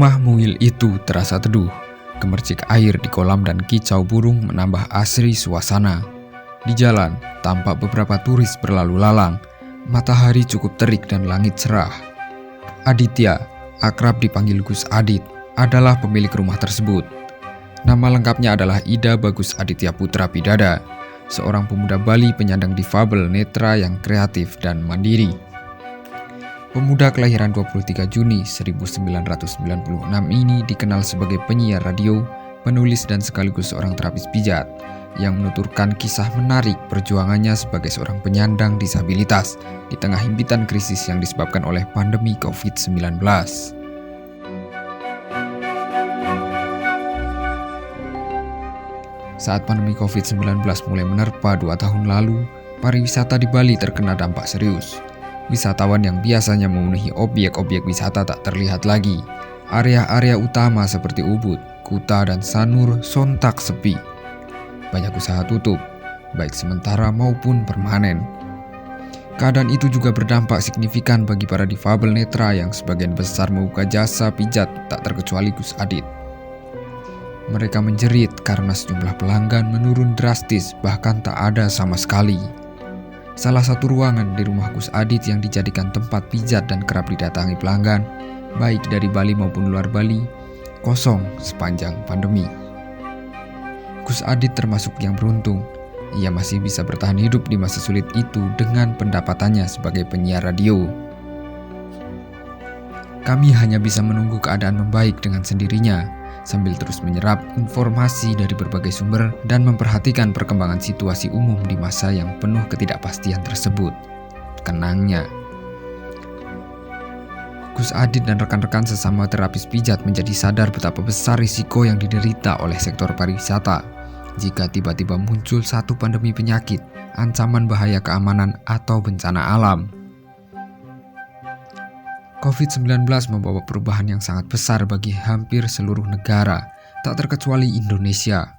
Rumah mungil itu terasa teduh. Gemercik air di kolam dan kicau burung menambah asri suasana. Di jalan, tampak beberapa turis berlalu lalang. Matahari cukup terik dan langit cerah. Aditya, akrab dipanggil Gus Adit, adalah pemilik rumah tersebut. Nama lengkapnya adalah Ida Bagus Aditya Putra Pidada, seorang pemuda Bali penyandang difabel netra yang kreatif dan mandiri. Pemuda kelahiran 23 Juni 1996 ini dikenal sebagai penyiar radio, penulis dan sekaligus seorang terapis pijat yang menuturkan kisah menarik perjuangannya sebagai seorang penyandang disabilitas di tengah himpitan krisis yang disebabkan oleh pandemi COVID-19. Saat pandemi COVID-19 mulai menerpa 2 tahun lalu, pariwisata di Bali terkena dampak serius. Wisatawan yang biasanya memenuhi objek-objek wisata tak terlihat lagi. Area-area utama seperti Ubud, Kuta, dan Sanur sontak sepi. Banyak usaha tutup, baik sementara maupun permanen. Keadaan itu juga berdampak signifikan bagi para difabel netra yang sebagian besar membuka jasa pijat tak terkecuali Gus Adit. Mereka menjerit karena sejumlah pelanggan menurun drastis, bahkan tak ada sama sekali. Salah satu ruangan di rumah Gus Adit yang dijadikan tempat pijat dan kerap didatangi pelanggan, baik dari Bali maupun luar Bali, kosong sepanjang pandemi. Gus Adit termasuk yang beruntung. Ia masih bisa bertahan hidup di masa sulit itu dengan pendapatannya sebagai penyiar radio. Kami hanya bisa menunggu keadaan membaik dengan sendirinya, sambil terus menyerap informasi dari berbagai sumber dan memperhatikan perkembangan situasi umum di masa yang penuh ketidakpastian tersebut. Kenangnya. Gus Adit dan rekan-rekan sesama terapis pijat menjadi sadar betapa besar risiko yang diderita oleh sektor pariwisata jika tiba-tiba muncul satu pandemi penyakit, ancaman bahaya keamanan, atau bencana alam. COVID-19 membawa perubahan yang sangat besar bagi hampir seluruh negara, tak terkecuali Indonesia.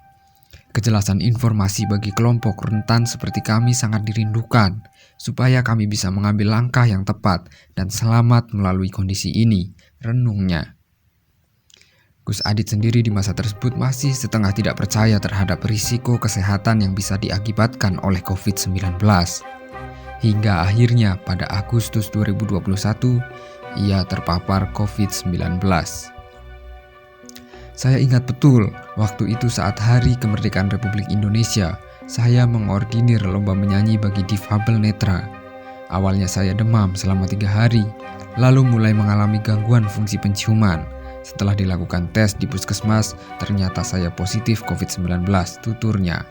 Kejelasan informasi bagi kelompok rentan seperti kami sangat dirindukan, supaya kami bisa mengambil langkah yang tepat dan selamat melalui kondisi ini, renungnya. Gus Adit sendiri di masa tersebut masih setengah tidak percaya terhadap risiko kesehatan yang bisa diakibatkan oleh COVID-19. Hingga akhirnya pada Agustus 2021, ia terpapar COVID-19. Saya ingat betul, waktu itu saat Hari Kemerdekaan Republik Indonesia, saya mengordinir lomba menyanyi bagi difabel netra. Awalnya saya demam selama 3 hari, lalu mulai mengalami gangguan fungsi penciuman. Setelah dilakukan tes di puskesmas, ternyata saya positif COVID-19, tuturnya.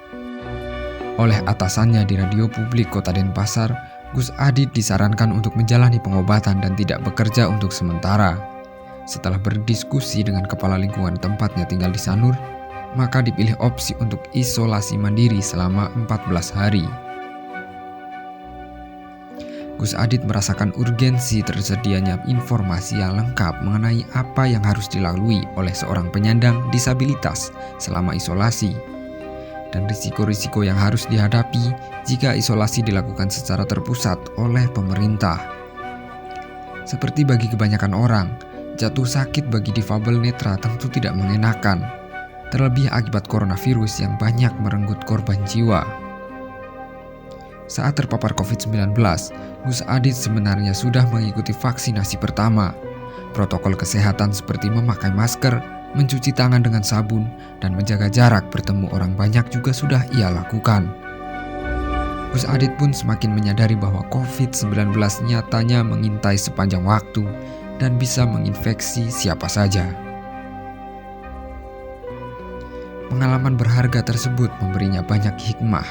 Oleh atasannya di radio publik Kota Denpasar, Gus Adit disarankan untuk menjalani pengobatan dan tidak bekerja untuk sementara. Setelah berdiskusi dengan kepala lingkungan tempatnya tinggal di Sanur, maka dipilih opsi untuk isolasi mandiri selama 14 hari. Gus Adit merasakan urgensi tersedianya informasi yang lengkap mengenai apa yang harus dilalui oleh seorang penyandang disabilitas selama isolasi, dan risiko-risiko yang harus dihadapi jika isolasi dilakukan secara terpusat oleh pemerintah. Seperti bagi kebanyakan orang, jatuh sakit bagi difabel netra tentu tidak mengenakan, terlebih akibat coronavirus yang banyak merenggut korban jiwa. Saat terpapar COVID-19, Gus Adit sebenarnya sudah mengikuti vaksinasi pertama. Protokol kesehatan seperti memakai masker, mencuci tangan dengan sabun, dan menjaga jarak bertemu orang banyak juga sudah ia lakukan. Gus Adit pun semakin menyadari bahwa COVID-19 nyatanya mengintai sepanjang waktu dan bisa menginfeksi siapa saja. Pengalaman berharga tersebut memberinya banyak hikmah.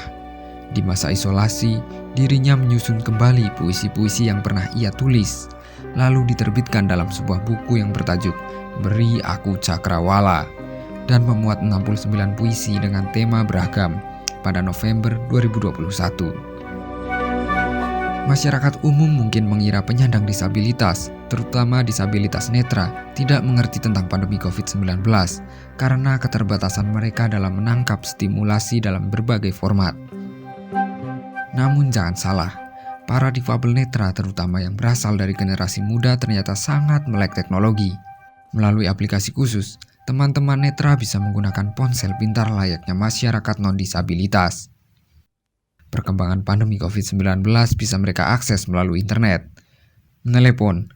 Di masa isolasi, dirinya menyusun kembali puisi-puisi yang pernah ia tulis, lalu diterbitkan dalam sebuah buku yang bertajuk Beri Aku Cakrawala, dan memuat 69 puisi dengan tema beragam pada November 2021. Masyarakat umum mungkin mengira penyandang disabilitas, terutama disabilitas netra, tidak mengerti tentang pandemi COVID-19 karena keterbatasan mereka dalam menangkap stimulasi dalam berbagai format. Namun jangan salah, para difabel netra terutama yang berasal dari generasi muda ternyata sangat melek teknologi. Melalui aplikasi khusus, teman-teman netra bisa menggunakan ponsel pintar layaknya masyarakat non-disabilitas. Perkembangan pandemi COVID-19 bisa mereka akses melalui internet, menelepon,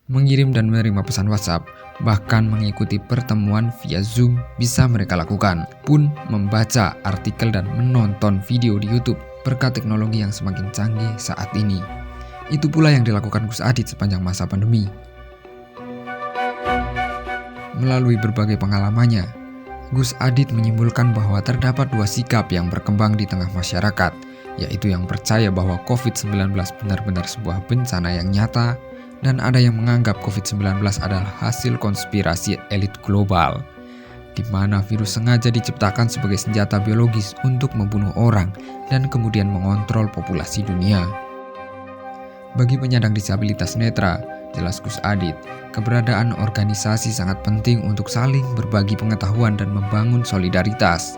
mengirim dan menerima pesan WhatsApp, bahkan mengikuti pertemuan via Zoom bisa mereka lakukan, pun membaca artikel dan menonton video di YouTube berkat teknologi yang semakin canggih saat ini. Itu pula yang dilakukan Gus Adit sepanjang masa pandemi. Melalui berbagai pengalamannya, Gus Adit menyimpulkan bahwa terdapat dua sikap yang berkembang di tengah masyarakat, yaitu yang percaya bahwa COVID-19 benar-benar sebuah bencana yang nyata, dan ada yang menganggap COVID-19 adalah hasil konspirasi elit global, di mana virus sengaja diciptakan sebagai senjata biologis untuk membunuh orang dan kemudian mengontrol populasi dunia. Bagi penyandang disabilitas netra, jelas Gus Adit, keberadaan organisasi sangat penting untuk saling berbagi pengetahuan dan membangun solidaritas.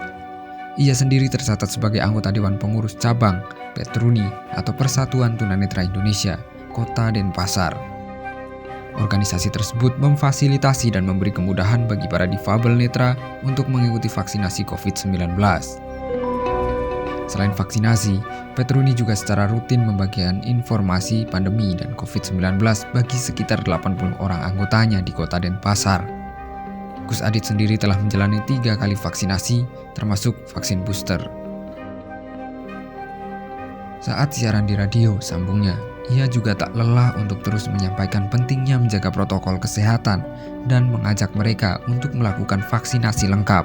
Ia sendiri tercatat sebagai anggota Dewan Pengurus Cabang Petruni atau Persatuan Tunanetra Indonesia, Kota Denpasar. Organisasi tersebut memfasilitasi dan memberi kemudahan bagi para difabel netra untuk mengikuti vaksinasi COVID-19. Selain vaksinasi, Petruni juga secara rutin membagikan informasi pandemi dan COVID-19 bagi sekitar 80 orang anggotanya di Kota Denpasar. Gus Adit sendiri telah menjalani 3 kali vaksinasi, termasuk vaksin booster. Saat siaran di radio, sambungnya, ia juga tak lelah untuk terus menyampaikan pentingnya menjaga protokol kesehatan dan mengajak mereka untuk melakukan vaksinasi lengkap.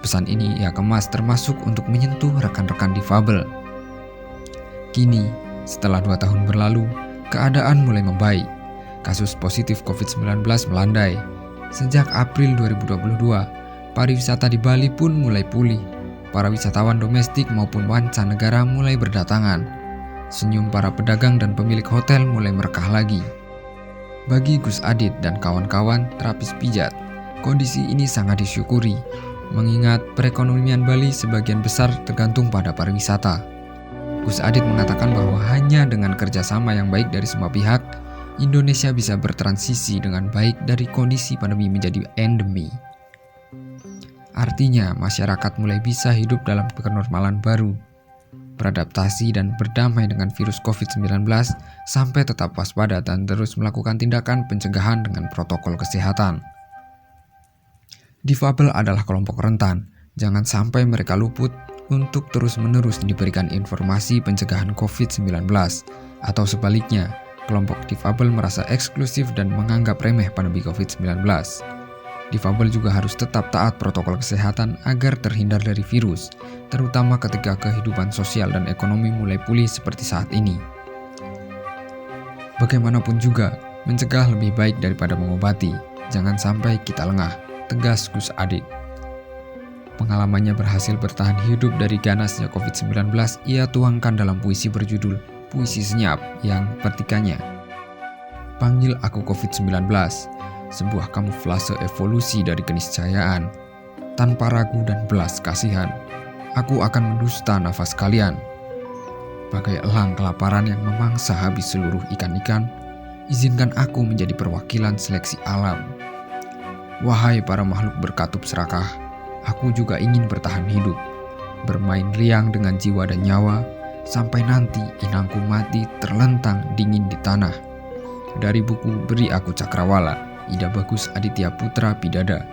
Pesan ini ia kemas termasuk untuk menyentuh rekan-rekan difabel. Kini, setelah 2 tahun berlalu, keadaan mulai membaik. Kasus positif COVID-19 melandai. Sejak April 2022, pariwisata di Bali pun mulai pulih. Para wisatawan domestik maupun mancanegara mulai berdatangan. Senyum para pedagang dan pemilik hotel mulai merekah lagi. Bagi Gus Adit dan kawan-kawan terapis pijat, kondisi ini sangat disyukuri, mengingat perekonomian Bali sebagian besar tergantung pada pariwisata. Gus Adit mengatakan bahwa hanya dengan kerjasama yang baik dari semua pihak, Indonesia bisa bertransisi dengan baik dari kondisi pandemi menjadi endemi. Artinya, masyarakat mulai bisa hidup dalam kenormalan baru, beradaptasi dan berdamai dengan virus COVID-19 sampai tetap waspada dan terus melakukan tindakan pencegahan dengan protokol kesehatan. Difabel adalah kelompok rentan, jangan sampai mereka luput untuk terus-menerus diberikan informasi pencegahan COVID-19, atau sebaliknya, kelompok difabel merasa eksklusif dan menganggap remeh pandemi COVID-19. Difabel juga harus tetap taat protokol kesehatan agar terhindar dari virus, terutama ketika kehidupan sosial dan ekonomi mulai pulih seperti saat ini. Bagaimanapun juga, mencegah lebih baik daripada mengobati, jangan sampai kita lengah, tegas Gus Adit. Pengalamannya berhasil bertahan hidup dari ganasnya COVID-19 ia tuangkan dalam puisi berjudul Puisi Senyap yang petikannya. Panggil aku COVID-19, sebuah kamuflase evolusi dari keniscayaan. Tanpa ragu dan belas kasihan, aku akan mendusta nafas kalian. Bagai elang kelaparan yang memangsa habis seluruh ikan-ikan, izinkan aku menjadi perwakilan seleksi alam. Wahai para makhluk berkatup serakah, aku juga ingin bertahan hidup, bermain riang dengan jiwa dan nyawa, sampai nanti inangku mati terlentang dingin di tanah. Dari buku Beri Aku Cakrawala, Ida Bagus Aditya Putra Pidada,